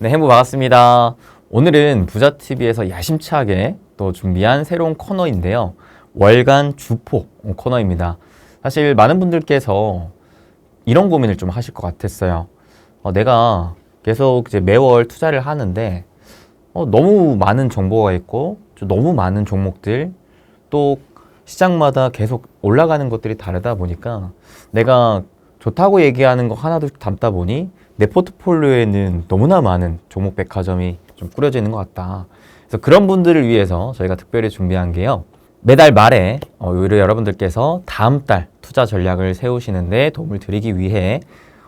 네, 행부 반갑습니다. 오늘은 부자TV에서 야심차게 또 준비한 새로운 코너인데요. 월간 주포 코너입니다. 사실 많은 분들께서 이런 고민을 좀 하실 것 같았어요. 내가 계속 이제 매월 투자를 하는데 너무 많은 정보가 있고 너무 많은 종목들 또 시장마다 계속 올라가는 것들이 다르다 보니까 내가 좋다고 얘기하는 거 하나도 담다 보니 내 포트폴리오에는 너무나 많은 종목 백화점이 좀 꾸려져 있는 것 같다. 그래서 그런 분들을 위해서 저희가 특별히 준비한 게요. 매달 말에 오히려 여러분들께서 다음 달 투자 전략을 세우시는데 도움을 드리기 위해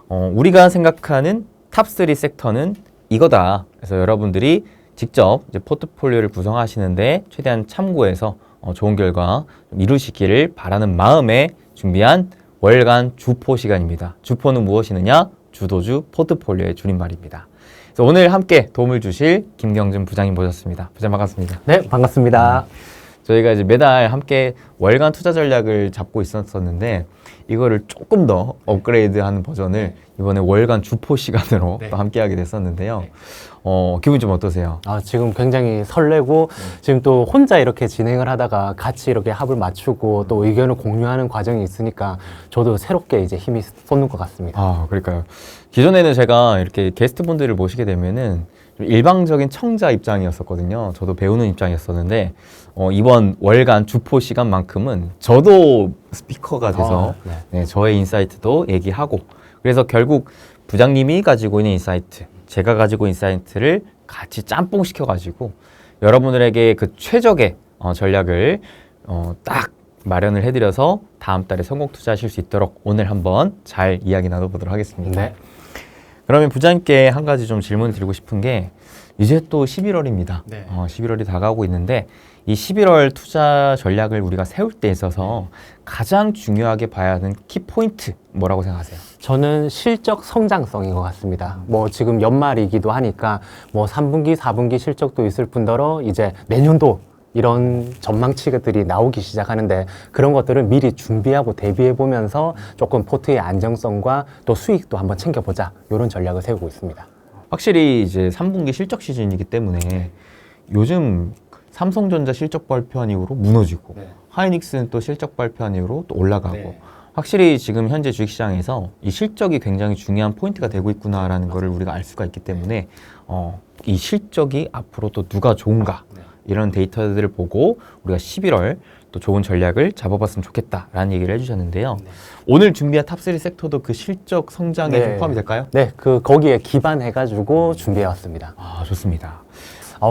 우리가 생각하는 탑3 섹터는 이거다. 그래서 여러분들이 직접 이제 포트폴리오를 구성하시는데 최대한 참고해서 좋은 결과 이루시기를 바라는 마음에 준비한 월간 주포 시간입니다. 주포는 무엇이느냐? 주도주 포트폴리오의 줄임말입니다. 그래서 오늘 함께 도움을 주실 김경준 부장님 모셨습니다. 부장님 반갑습니다. 네, 반갑습니다. 저희가 이제 매달 함께 월간 투자 전략을 잡고 있었는데 이거를 조금 더 업그레이드하는 버전을 이번에 월간 주포 시간으로 또 함께하게 됐었는데요. 기분 좀 어떠세요? 지금 굉장히 설레고 지금 또 혼자 이렇게 진행을 하다가 같이 이렇게 합을 맞추고 또 의견을 공유하는 과정이 있으니까 저도 새롭게 이제 힘이 솟는 것 같습니다. 그러니까요. 기존에는 제가 이렇게 게스트분들을 모시게 되면은 좀 일방적인 청자 입장이었었거든요. 저도 배우는 입장이었었는데 이번 월간 주포 시간만큼은 저도 스피커가 돼서 저의 인사이트도 얘기하고 그래서 결국 부장님이 가지고 있는 인사이트, 제가 가지고 있는 인사이트를 같이 짬뽕 시켜가지고 여러분들에게 그 최적의 전략을 딱 마련을 해드려서 다음 달에 성공 투자하실 수 있도록 오늘 한번 잘 이야기 나눠보도록 하겠습니다. 네. 그러면 부장님께 한 가지 좀 질문을 드리고 싶은 게 이제 또 11월입니다. 네. 11월이 다가오고 있는데 이 11월 투자 전략을 우리가 세울 때 있어서 가장 중요하게 봐야 하는 키포인트 뭐라고 생각하세요? 저는 실적 성장성인 것 같습니다. 뭐 지금 연말이기도 하니까 뭐 3분기, 4분기 실적도 있을 뿐더러 이제 내년도 이런 전망치들이 나오기 시작하는데 그런 것들을 미리 준비하고 대비해 보면서 조금 포트의 안정성과 또 수익도 한번 챙겨보자 이런 전략을 세우고 있습니다. 확실히 이제 3분기 실적 시즌이기 때문에 요즘 삼성전자 실적 발표한 이후로 무너지고 하이닉스는 또 실적 발표한 이후로 또 올라가고 확실히 지금 현재 주식시장에서 이 실적이 굉장히 중요한 포인트가 되고 있구나라는 거를 우리가 알 수가 있기 때문에 이 실적이 앞으로 또 누가 좋은가 이런 데이터들을 보고 우리가 11월 또 좋은 전략을 잡아봤으면 좋겠다라는 얘기를 해주셨는데요. 오늘 준비한 탑3 섹터도 그 실적 성장에 좀 포함이 될까요? 네, 거기에 기반해가지고 준비해왔습니다. 좋습니다.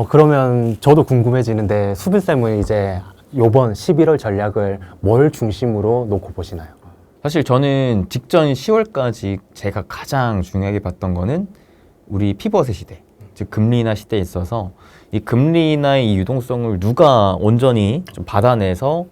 그러면 저도 궁금해지는데 수빈쌤은 이제 요번 11월 전략을 뭘 중심으로 놓고 보시나요? 사실 저는 직전 10월까지 제가 가장 중요하게 봤던 거는 우리 피벗의 시대, 즉 금리 인하 시대에 있어서 이 금리 인하의 이 유동성을 누가 온전히 좀 받아내서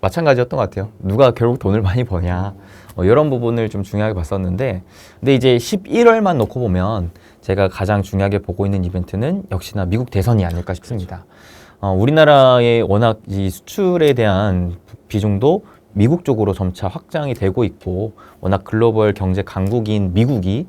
마찬가지였던 것 같아요. 누가 결국 돈을 많이 버냐 이런 부분을 좀 중요하게 봤었는데 근데 이제 11월만 놓고 보면 제가 가장 중요하게 보고 있는 이벤트는 역시나 미국 대선이 아닐까 싶습니다. 우리나라의 워낙 이 수출에 대한 비중도 미국 쪽으로 점차 확장이 되고 있고 워낙 글로벌 경제 강국인 미국이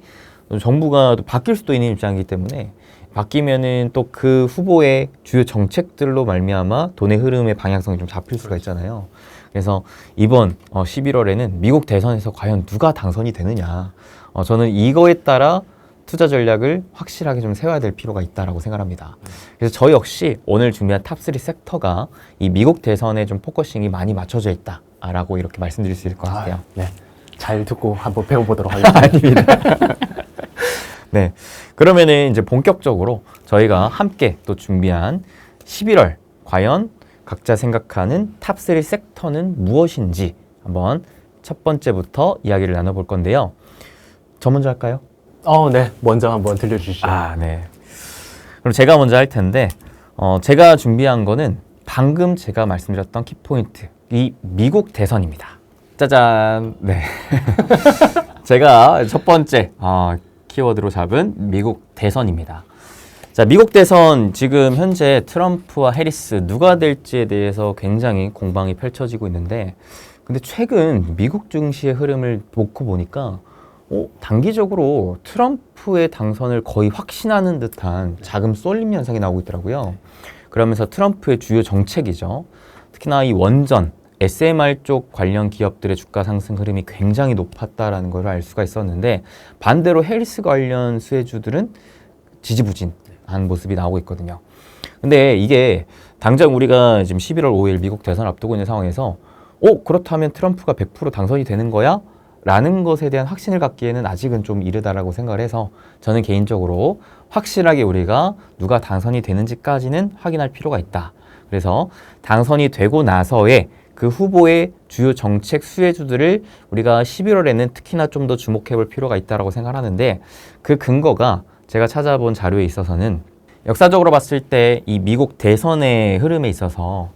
정부가 또 바뀔 수도 있는 입장이기 때문에 바뀌면은 또 그 후보의 주요 정책들로 말미암아 돈의 흐름의 방향성이 좀 잡힐 수가 있잖아요. 그래서 이번 11월에는 미국 대선에서 과연 누가 당선이 되느냐 저는 이거에 따라 투자 전략을 확실하게 좀 세워야 될 필요가 있다라고 생각합니다. 그래서 저 역시 오늘 준비한 탑3 섹터가 이 미국 대선에 좀 포커싱이 많이 맞춰져 있다라고 이렇게 말씀드릴 수 있을 것 같아요. 네, 잘 듣고 한번 배워보도록 하겠습니다. 아닙니다. 네, 그러면은 이제 본격적으로 저희가 함께 또 준비한 11월 과연 각자 생각하는 탑3 섹터는 무엇인지 한번 첫 번째부터 이야기를 나눠볼 건데요. 저 먼저 할까요? 네, 먼저 한번 들려주시죠. 네. 그럼 제가 먼저 할 텐데 제가 준비한 거는 방금 제가 말씀드렸던 키포인트 이 미국 대선입니다. 짜잔. 네. 제가 첫 번째 키워드로 잡은 미국 대선입니다. 자, 미국 대선 지금 현재 트럼프와 해리스 누가 될지에 대해서 굉장히 공방이 펼쳐지고 있는데 근데 최근 미국 증시의 흐름을 놓고 보니까 단기적으로 트럼프의 당선을 거의 확신하는 듯한 자금 쏠림 현상이 나오고 있더라고요. 그러면서 트럼프의 주요 정책이죠. 특히나 이 원전, SMR 쪽 관련 기업들의 주가 상승 흐름이 굉장히 높았다라는 걸 알 수가 있었는데 반대로 해리스 관련 수혜주들은 지지부진한 모습이 나오고 있거든요. 근데 이게 당장 우리가 지금 11월 5일 미국 대선 앞두고 있는 상황에서 그렇다면 트럼프가 100% 당선이 되는 거야? 라는 것에 대한 확신을 갖기에는 아직은 좀 이르다라고 생각을 해서 저는 개인적으로 확실하게 우리가 누가 당선이 되는지까지는 확인할 필요가 있다. 그래서 당선이 되고 나서의 그 후보의 주요 정책 수혜주들을 우리가 11월에는 특히나 좀 더 주목해 볼 필요가 있다고 생각하는데 그 근거가 제가 찾아본 자료에 있어서는 역사적으로 봤을 때 이 미국 대선의 흐름에 있어서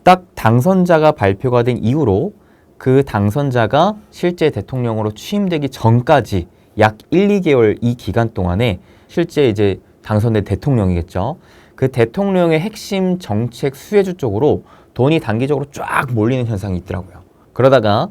딱 당선자가 발표가 된 이후로 그 당선자가 실제 대통령으로 취임되기 전까지 약 1, 2개월 이 기간 동안에 실제 이제 당선된 대통령이겠죠. 그 대통령의 핵심 정책 수혜주 쪽으로 돈이 단기적으로 쫙 몰리는 현상이 있더라고요. 그러다가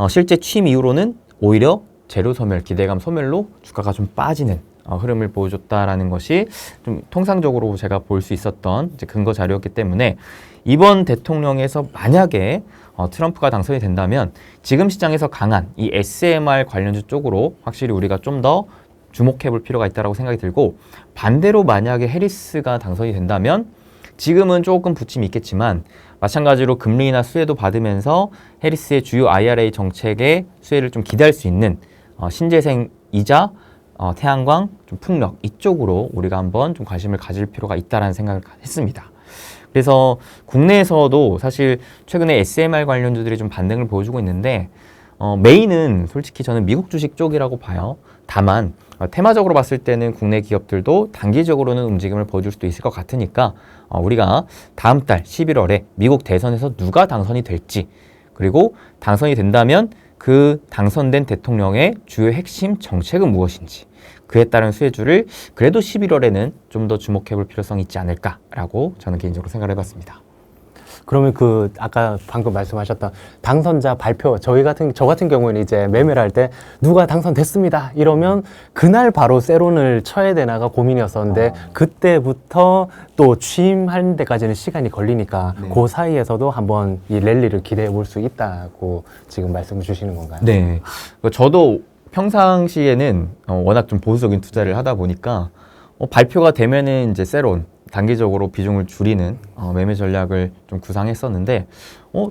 실제 취임 이후로는 오히려 재료 소멸, 기대감 소멸로 주가가 좀 빠지는 흐름을 보여줬다라는 것이 좀 통상적으로 제가 볼 수 있었던 이제 근거 자료였기 때문에 이번 대통령에서 만약에 트럼프가 당선이 된다면 지금 시장에서 강한 이 SMR 관련주 쪽으로 확실히 우리가 좀 더 주목해 볼 필요가 있다고 생각이 들고 반대로 만약에 해리스가 당선이 된다면 지금은 조금 부침이 있겠지만 마찬가지로 금리나 수혜도 받으면서 해리스의 주요 IRA 정책의 수혜를 좀 기대할 수 있는 신재생이자 태양광, 좀 풍력 이쪽으로 우리가 한번 좀 관심을 가질 필요가 있다라는 생각을 했습니다. 그래서 국내에서도 사실 최근에 SMR 관련주들이 좀 반등을 보여주고 있는데 메인은 솔직히 저는 미국 주식 쪽이라고 봐요. 다만 테마적으로 봤을 때는 국내 기업들도 단기적으로는 움직임을 보여줄 수도 있을 것 같으니까 우리가 다음 달 11월에 미국 대선에서 누가 당선이 될지 그리고 당선이 된다면 그 당선된 대통령의 주요 핵심 정책은 무엇인지 그에 따른 수혜주를 그래도 11월에는 좀 더 주목해 볼 필요성이 있지 않을까라고 저는 개인적으로 생각을 해봤습니다. 그러면 그 아까 방금 말씀하셨던 당선자 발표 저 같은 경우에는 이제 매매를 할 때 누가 당선됐습니다 이러면 그날 바로 세론을 쳐야 되나가 고민이었었는데 그때부터 또 취임하는 데까지는 시간이 걸리니까 그 사이에서도 한번 이 랠리를 기대해 볼 수 있다고 지금 말씀을 주시는 건가요? 네, 저도 평상시에는 워낙 좀 보수적인 투자를 하다 보니까 발표가 되면은 이제 세론 단기적으로 비중을 줄이는 매매 전략을 좀 구상했었는데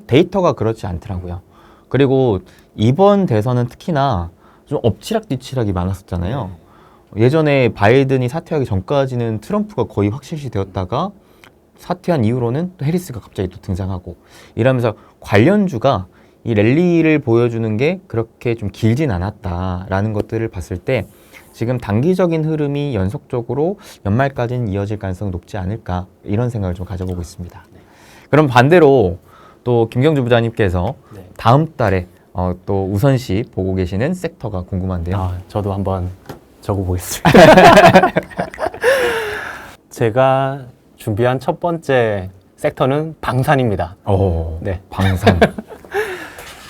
데이터가 그렇지 않더라고요. 그리고 이번 대선은 특히나 좀 엎치락뒤치락이 많았었잖아요. 예전에 바이든이 사퇴하기 전까지는 트럼프가 거의 확실시 되었다가 사퇴한 이후로는 또 해리스가 갑자기 또 등장하고 이러면서 관련주가 이 랠리를 보여주는 게 그렇게 좀 길진 않았다라는 것들을 봤을 때 지금 단기적인 흐름이 연속적으로 연말까지는 이어질 가능성이 높지 않을까 이런 생각을 좀 가져보고 있습니다. 그럼 반대로 또 김경주 부장님께서 다음 달에 또 우선시 보고 계시는 섹터가 궁금한데요. 저도 한번 적어보겠습니다. 제가 준비한 첫 번째 섹터는 방산입니다. 네, 방산.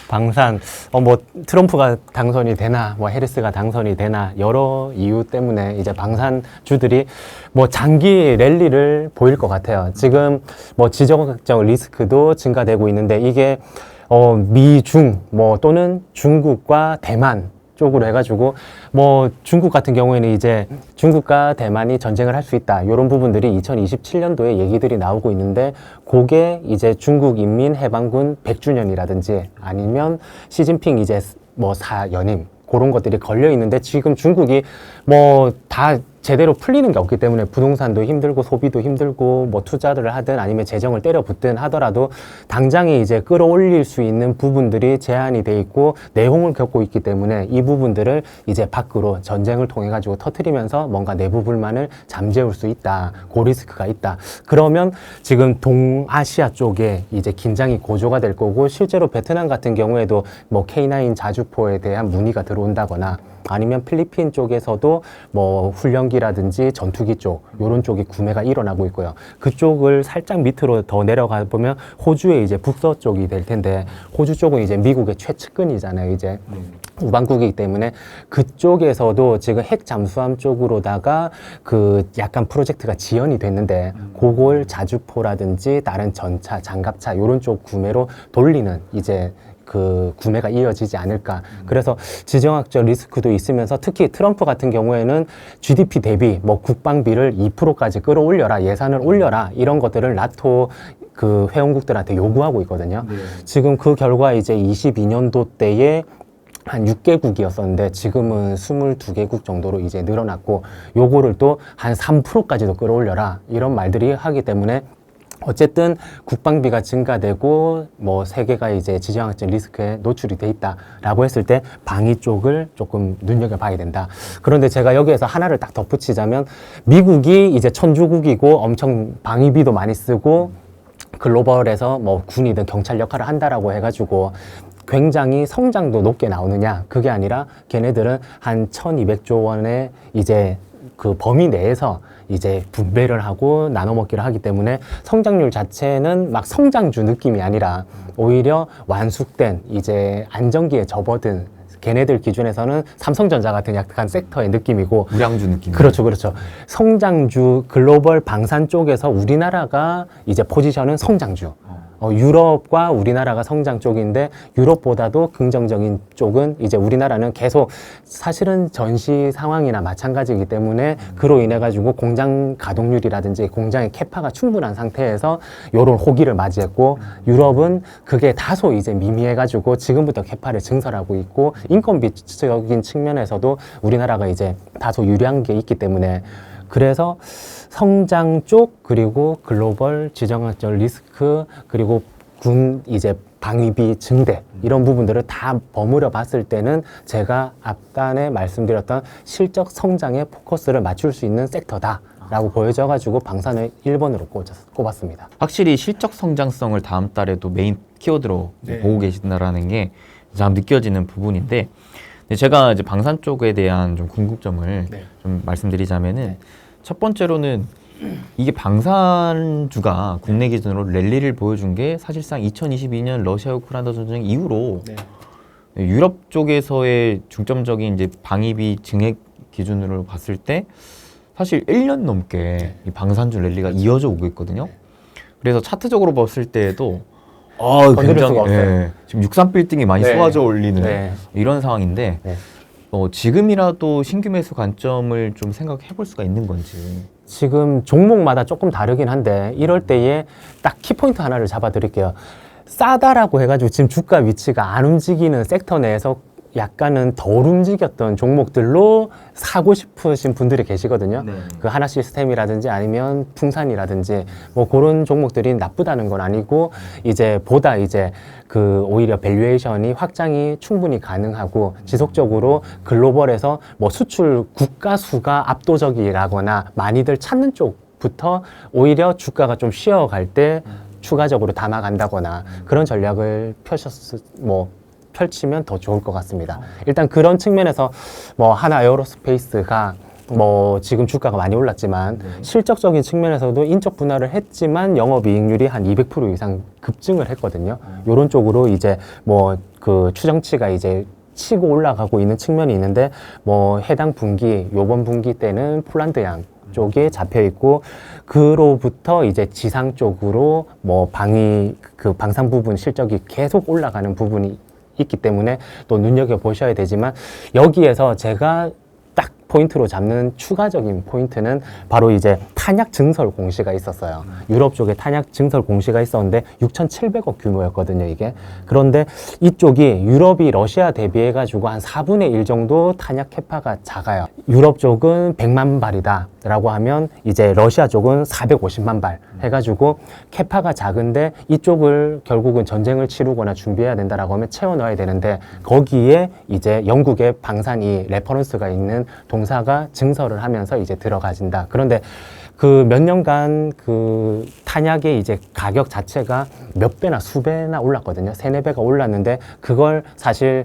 방산, 뭐 트럼프가 당선이 되나, 뭐 해리스가 당선이 되나 여러 이유 때문에 이제 방산주들이 뭐 장기 랠리를 보일 것 같아요. 지금 뭐 지정학적 리스크도 증가되고 있는데 이게 미중 뭐 또는 중국과 대만 쪽으로 해가지고 뭐 중국 같은 경우에는 이제 중국과 대만이 전쟁을 할 수 있다 이런 부분들이 2027년도에 얘기들이 나오고 있는데 그게 이제 중국 인민해방군 100주년이라든지 아니면 시진핑 이제 뭐 사연임 그런 것들이 걸려 있는데 지금 중국이 뭐 다 제대로 풀리는 게 없기 때문에 부동산도 힘들고 소비도 힘들고 뭐 투자를 하든 아니면 재정을 때려 붓든 하더라도 당장에 이제 끌어올릴 수 있는 부분들이 제한이 돼 있고 내홍을 겪고 있기 때문에 이 부분들을 이제 밖으로 전쟁을 통해 가지고 터트리면서 뭔가 내부 불만을 잠재울 수 있다. 그 리스크가 있다. 그러면 지금 동아시아 쪽에 이제 긴장이 고조가 될 거고 실제로 베트남 같은 경우에도 뭐 K9 자주포에 대한 문의가 들어온다거나 아니면 필리핀 쪽에서도 뭐 훈련기라든지 전투기 쪽 요런 쪽이 구매가 일어나고 있고요. 그쪽을 살짝 밑으로 더 내려가 보면 호주의 이제 북서쪽이 될 텐데 호주 쪽은 이제 미국의 최측근이잖아요. 이제 우방국이기 때문에 그쪽에서도 지금 핵 잠수함 쪽으로다가 그 약간 프로젝트가 지연이 됐는데 그걸 자주포라든지 다른 전차, 장갑차 요런 쪽 구매로 돌리는 이제 그 구매가 이어지지 않을까. 그래서 지정학적 리스크도 있으면서 특히 트럼프 같은 경우에는 GDP 대비 뭐 국방비를 2%까지 끌어올려라, 예산을 올려라 이런 것들을 나토 그 회원국들한테 요구하고 있거든요. 지금 그 결과 이제 22년도 때에 한 6개국이었었는데 지금은 22개국 정도로 이제 늘어났고 요거를 또 한 3%까지도 끌어올려라 이런 말들이 하기 때문에 어쨌든 국방비가 증가되고 뭐 세계가 이제 지정학적 리스크에 노출이 돼 있다라고 했을 때 방위 쪽을 조금 눈여겨봐야 된다. 그런데 제가 여기에서 하나를 딱 덧붙이자면 미국이 이제 천주국이고 엄청 방위비도 많이 쓰고 글로벌에서 뭐 군이든 경찰 역할을 한다라고 해가지고 굉장히 성장도 높게 나오느냐 그게 아니라 걔네들은 한 1200조 원의 이제 그 범위 내에서 이제 분배를 하고 나눠 먹기를 하기 때문에 성장률 자체는 막 성장주 느낌이 아니라 오히려 완숙된 이제 안정기에 접어든 걔네들 기준에서는 삼성전자 같은 약간 섹터의 느낌이고 우량주 느낌. 그렇죠, 그렇죠. 성장주 글로벌 방산 쪽에서 우리나라가 이제 포지션은 성장주. 유럽과 우리나라가 성장 쪽인데 유럽보다도 긍정적인 쪽은 이제 우리나라는 계속 사실은 전시 상황이나 마찬가지이기 때문에 그로 인해 가지고 공장 가동률이라든지 공장의 캐파가 충분한 상태에서 요런 호기를 맞이했고 유럽은 그게 다소 이제 미미해 가지고 지금부터 캐파를 증설하고 있고 인건비적인 측면에서도 우리나라가 이제 다소 유리한 게 있기 때문에 그래서 성장 쪽 그리고 글로벌 지정학적 리스크 그리고 군 이제 방위비 증대 이런 부분들을 다 버무려 봤을 때는 제가 앞단에 말씀드렸던 실적 성장에 포커스를 맞출 수 있는 섹터다라고 보여져가지고 방산을 1번으로 꼽았습니다. 확실히 실적 성장성을 다음 달에도 메인 키워드로 보고 계신다라는 게 참 느껴지는 부분인데 제가 이제 방산 쪽에 대한 좀 궁극점을 좀 말씀드리자면은 첫 번째로는 이게 방산주가 국내 기준으로 랠리를 보여준 게 사실상 2022년 러시아 우크라이나 전쟁 이후로 유럽 쪽에서의 중점적인 이제 방위비 증액 기준으로 봤을 때 사실 1년 넘게 이 방산주 랠리가 이어져 오고 있거든요. 그래서 차트적으로 봤을 때에도 굉장히 지금 63빌딩이 많이 쏟아져 올리는 이런 상황인데 지금이라도 신규 매수 관점을 좀 생각해 볼 수가 있는 건지. 지금 종목마다 조금 다르긴 한데 이럴 때에 딱 키포인트 하나를 잡아 드릴게요. 싸다라고 해가지고 지금 주가 위치가 안 움직이는 섹터 내에서 약간은 덜 움직였던 종목들로 사고 싶으신 분들이 계시거든요. 그 하나 시스템이라든지 아니면 풍산이라든지 뭐 그런 종목들이 나쁘다는 건 아니고 이제 보다 이제 그 오히려 밸류에이션이 확장이 충분히 가능하고 지속적으로 글로벌에서 뭐 수출 국가 수가 압도적이라거나 많이들 찾는 쪽부터 오히려 주가가 좀 쉬어갈 때 추가적으로 담아간다거나 그런 전략을 펼치면 더 좋을 것 같습니다. 일단 그런 측면에서 뭐 하나 에어로스페이스가 뭐 지금 주가가 많이 올랐지만 실적적인 측면에서도 인적 분할을 했지만 영업이익률이 한 200% 이상 급증을 했거든요. 이런 쪽으로 이제 뭐 그 추정치가 이제 치고 올라가고 있는 측면이 있는데 뭐 해당 분기 요번 분기 때는 폴란드양 쪽에 잡혀 있고 그로부터 이제 지상 쪽으로 뭐 방산 부분 실적이 계속 올라가는 부분이 있기 때문에 또 눈여겨보셔야 되지만 여기에서 제가 딱 포인트로 잡는 추가적인 포인트는 바로 이제 탄약 증설 공시가 있었어요. 유럽 쪽에 탄약 증설 공시가 있었는데 6,700억 규모였거든요, 이게. 그런데 이쪽이 유럽이 러시아 대비해 가지고 한 4분의 1 정도 탄약 캐파가 작아요. 유럽 쪽은 100만 발이다 라고 하면 이제 러시아 쪽은 450만 발 해가지고 캐파가 작은데 이쪽을 결국은 전쟁을 치르거나 준비해야 된다라고 하면 채워 넣어야 되는데 거기에 이제 영국의 방산이 레퍼런스가 있는 동사가 증설을 하면서 이제 들어가진다. 그런데 그 몇 년간 그 탄약의 이제 가격 자체가 몇 배나 수배나 올랐거든요. 3, 4배가 올랐는데 그걸 사실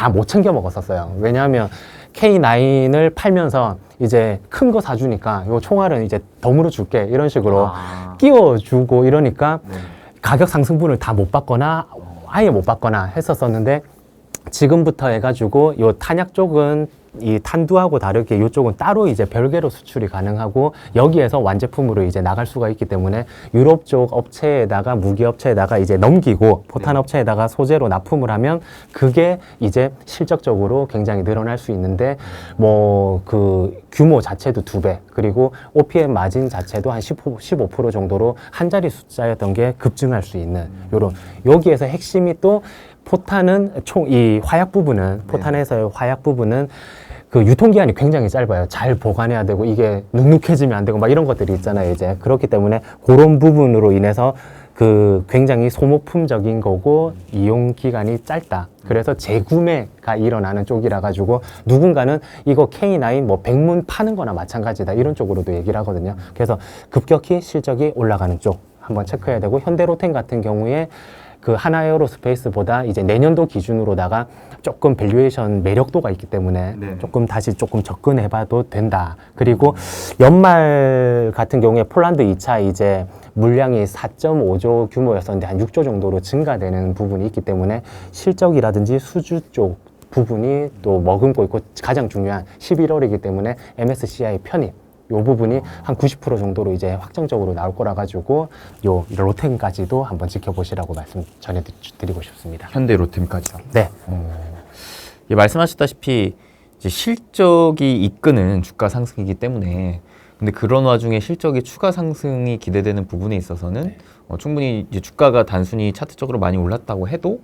다 못 챙겨 먹었었어요. 왜냐하면 K9을 팔면서 이제 큰 거 사주니까 요 총알은 이제 덤으로 줄게 이런 식으로 끼워주고 이러니까 가격 상승분을 다 못 받거나 아예 못 받거나 했었었는데 지금부터 해가지고 요 탄약 쪽은 이 탄두하고 다르게 이쪽은 따로 이제 별개로 수출이 가능하고 여기에서 완제품으로 이제 나갈 수가 있기 때문에 유럽 쪽 업체에다가 무기 업체에다가 이제 넘기고 포탄 업체에다가 소재로 납품을 하면 그게 이제 실적적으로 굉장히 늘어날 수 있는데 뭐 그 규모 자체도 2배 그리고 OPM 마진 자체도 한 15% 정도로 한 자리 숫자였던 게 급증할 수 있는 요런 여기에서 핵심이 또 포탄은 이 화약 부분은 포탄에서의 화약 부분은 그 유통기한이 굉장히 짧아요. 잘 보관해야 되고 이게 눅눅해지면 안 되고 막 이런 것들이 있잖아요. 이제 그렇기 때문에 그런 부분으로 인해서 그 굉장히 소모품적인 거고 이용 기간이 짧다. 그래서 재구매가 일어나는 쪽이라 가지고 누군가는 이거 K9 뭐 백문 파는 거나 마찬가지다. 이런 쪽으로도 얘기를 하거든요. 그래서 급격히 실적이 올라가는 쪽 한번 체크해야 되고 현대로템 같은 경우에 그 하나에어로스페이스보다 이제 내년도 기준으로다가 조금 밸류에이션 매력도가 있기 때문에 조금 다시 조금 접근해봐도 된다. 그리고 연말 같은 경우에 폴란드 2차 이제 물량이 4.5조 규모였었는데 한 6조 정도로 증가되는 부분이 있기 때문에 실적이라든지 수주 쪽 부분이 또 머금고 있고 가장 중요한 11월이기 때문에 MSCI 편입 요 부분이 한 90% 정도로 이제 확정적으로 나올 거라 가지고 요 로템까지도 한번 지켜보시라고 말씀 전해드리고 싶습니다. 현대 로템까지요. 네. 예, 말씀하셨다시피 이제 실적이 이끄는 주가 상승이기 때문에 근데 그런 와중에 실적의 추가 상승이 기대되는 부분에 있어서는 충분히 이제 주가가 단순히 차트적으로 많이 올랐다고 해도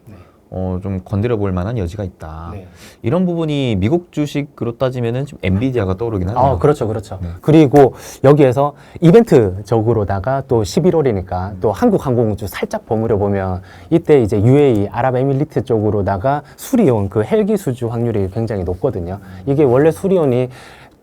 좀 건드려 볼 만한 여지가 있다. 이런 부분이 미국 주식으로 따지면은 좀 엔비디아가 떠오르긴 하네요. 그렇죠, 그렇죠. 그리고 여기에서 이벤트적으로다가 또 11월이니까 또 한국 항공우주 살짝 버무려 보면 이때 이제 UAE 아랍에미리트 쪽으로다가 수리온 그 헬기 수주 확률이 굉장히 높거든요. 이게 원래 수리온이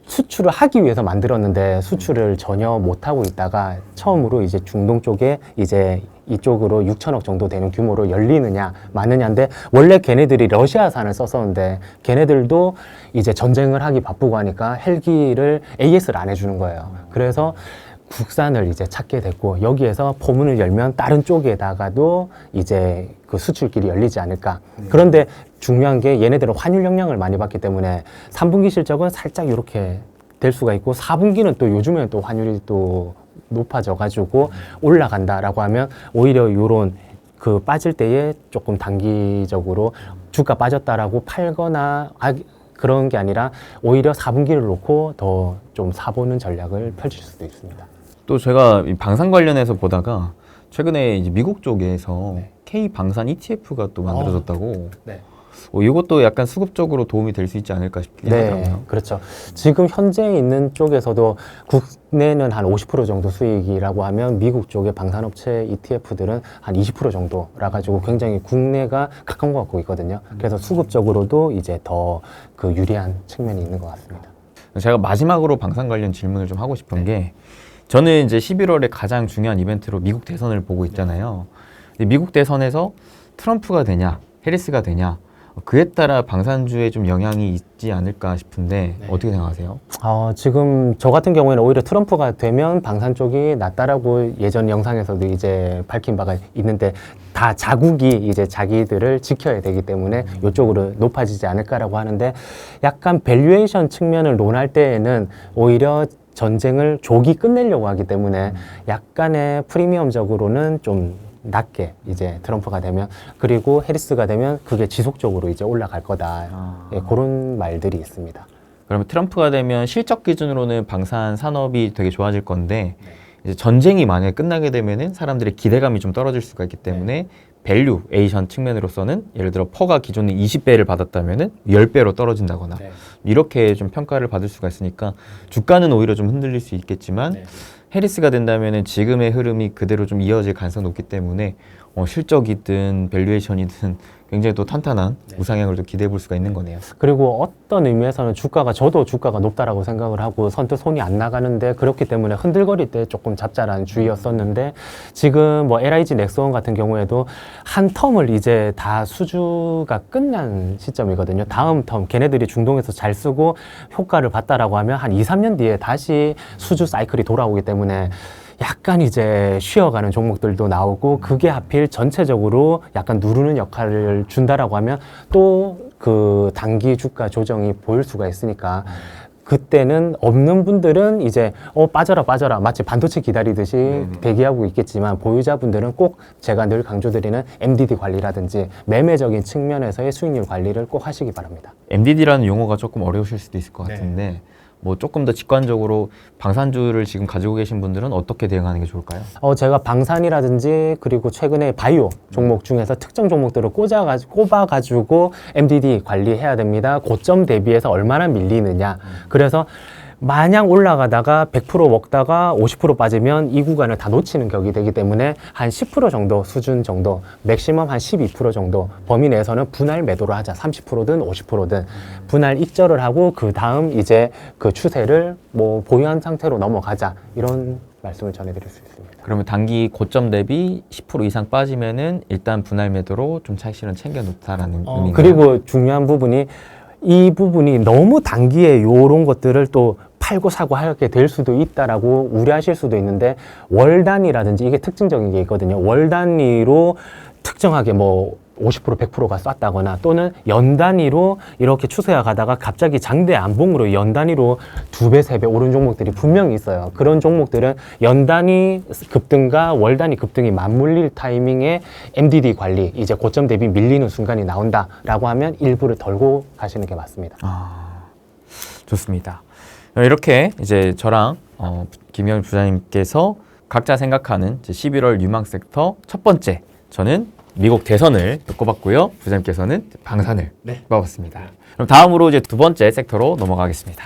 수출을 하기 위해서 만들었는데 수출을 전혀 못하고 있다가 처음으로 이제 중동 쪽에 이제 이쪽으로 6천억 정도 되는 규모로 열리느냐 마느냐인데 원래 걔네들이 러시아산을 썼었는데 걔네들도 이제 전쟁을 하기 바쁘고 하니까 헬기를 AS를 안 해주는 거예요. 그래서 국산을 이제 찾게 됐고 여기에서 포문을 열면 다른 쪽에다가도 이제 그 수출길이 열리지 않을까. 그런데 중요한 게 얘네들은 환율 영향을 많이 받기 때문에 3분기 실적은 살짝 이렇게 될 수가 있고 4분기는 또 요즘에는 또 환율이 또 높아져 가지고 올라간다라고 하면 오히려 요런 그 빠질 때에 조금 단기적으로 주가 빠졌다라고 팔거나 그런 게 아니라 오히려 4분기를 놓고 더 좀 사보는 전략을 펼칠 수도 있습니다. 또 제가 이 방산 관련해서 보다가 최근에 이제 미국 쪽에서 K 방산 ETF가 또 만들어졌다고. 이것도 약간 수급적으로 도움이 될 수 있지 않을까 싶긴 하더라고요. 그렇죠. 지금 현재 있는 쪽에서도 국내는 한 50% 정도 수익이라고 하면 미국 쪽의 방산업체 ETF들은 한 20% 정도라 가지고 굉장히 국내가 각광받고 있거든요. 그래서 수급적으로도 이제 더 그 유리한 측면이 있는 것 같습니다. 제가 마지막으로 방산 관련 질문을 좀 하고 싶은 게 저는 이제 11월에 가장 중요한 이벤트로 미국 대선을 보고 있잖아요. 근데 미국 대선에서 트럼프가 되냐, 해리스가 되냐 그에 따라 방산주에 좀 영향이 있지 않을까 싶은데 어떻게 생각하세요? 지금 저 같은 경우에는 오히려 트럼프가 되면 방산 쪽이 낫다라고 예전 영상에서도 이제 밝힌 바가 있는데 다 자국이 이제 자기들을 지켜야 되기 때문에 이쪽으로 높아지지 않을까라고 하는데 약간 밸류에이션 측면을 논할 때에는 오히려 전쟁을 조기 끝내려고 하기 때문에 약간의 프리미엄적으로는 좀 낮게 이제 트럼프가 되면 그리고 해리스가 되면 그게 지속적으로 이제 올라갈 거다. 그런 말들이 있습니다. 그러면 트럼프가 되면 실적 기준으로는 방산 산업이 되게 좋아질 건데 이제 전쟁이 만약에 끝나게 되면은 사람들의 기대감이 좀 떨어질 수가 있기 때문에 밸류에이션 측면으로서는 예를 들어 퍼가 기존에 20배를 받았다면은 10배로 떨어진다거나 이렇게 좀 평가를 받을 수가 있으니까 주가는 오히려 좀 흔들릴 수 있겠지만 해리스가 된다면은 지금의 흐름이 그대로 좀 이어질 가능성이 높기 때문에 실적이든 밸류에이션이든 굉장히 또 탄탄한 우상향을 좀 기대해 볼 수가 있는 거네요. 그리고 어떤 의미에서는 저도 주가가 높다라고 생각을 하고 선뜻 손이 안 나가는데 그렇기 때문에 흔들거릴 때 조금 잡자라는 주의였었는데 지금 뭐 LIG 넥스원 같은 경우에도 한 텀을 이제 다 수주가 끝난 시점이거든요. 다음 텀 걔네들이 중동에서 잘 쓰고 효과를 봤다라고 하면 한 2, 3년 뒤에 다시 수주 사이클이 돌아오기 때문에 약간 이제 쉬어가는 종목들도 나오고 그게 하필 전체적으로 약간 누르는 역할을 준다라고 하면 또 그 단기 주가 조정이 보일 수가 있으니까 그때는 없는 분들은 이제 빠져라 마치 반도체 기다리듯이 대기하고 있겠지만 보유자분들은 꼭 제가 늘 강조드리는 MDD 관리라든지 매매적인 측면에서의 수익률 관리를 꼭 하시기 바랍니다. MDD라는 용어가 조금 어려우실 수도 있을 것 같은데 뭐 조금 더 직관적으로 방산주를 지금 가지고 계신 분들은 어떻게 대응하는 게 좋을까요? 제가 방산이라든지 그리고 최근에 바이오 종목 중에서 특정 종목들을 꼽아가지고 MDD 관리해야 됩니다. 고점 대비해서 얼마나 밀리느냐. 그래서 마냥 올라가다가 100% 먹다가 50% 빠지면 이 구간을 다 놓치는 격이 되기 때문에 한 10% 정도 수준 정도, 맥시멈 한 12% 정도 범위 내에서는 분할 매도를 하자. 30%든 50%든 분할 익절을 하고 그 다음 이제 그 추세를 뭐 보유한 상태로 넘어가자. 이런 말씀을 전해드릴 수 있습니다. 그러면 단기 고점 대비 10% 이상 빠지면은 일단 분할 매도로 좀 차익실은 챙겨 놓다라는 의미인가요? 그리고 중요한 부분이 이 부분이 너무 단기에 요런 것들을 또 팔고 사고 하게 될 수도 있다라고 우려하실 수도 있는데 월 단위라든지 이게 특징적인 게 있거든요. 월 단위로 특정하게 뭐 50% 100%가 쐈다거나 또는 연 단위로 이렇게 추세가 가다가 갑자기 장대 안봉으로 연 단위로 2배, 3배 오른 종목들이 분명히 있어요. 그런 종목들은 연 단위 급등과 월 단위 급등이 맞물릴 타이밍에 MDD 관리, 이제 고점 대비 밀리는 순간이 나온다라고 하면 일부를 덜고 가시는 게 맞습니다. 좋습니다. 이렇게 이제 저랑 김영일 부장님께서 각자 생각하는 이제 11월 유망 섹터 첫 번째, 저는 미국 대선을 꼽았고요. 부장님께서는 방산을 꼽았습니다. 그럼 다음으로 이제 두 번째 섹터로 넘어가겠습니다.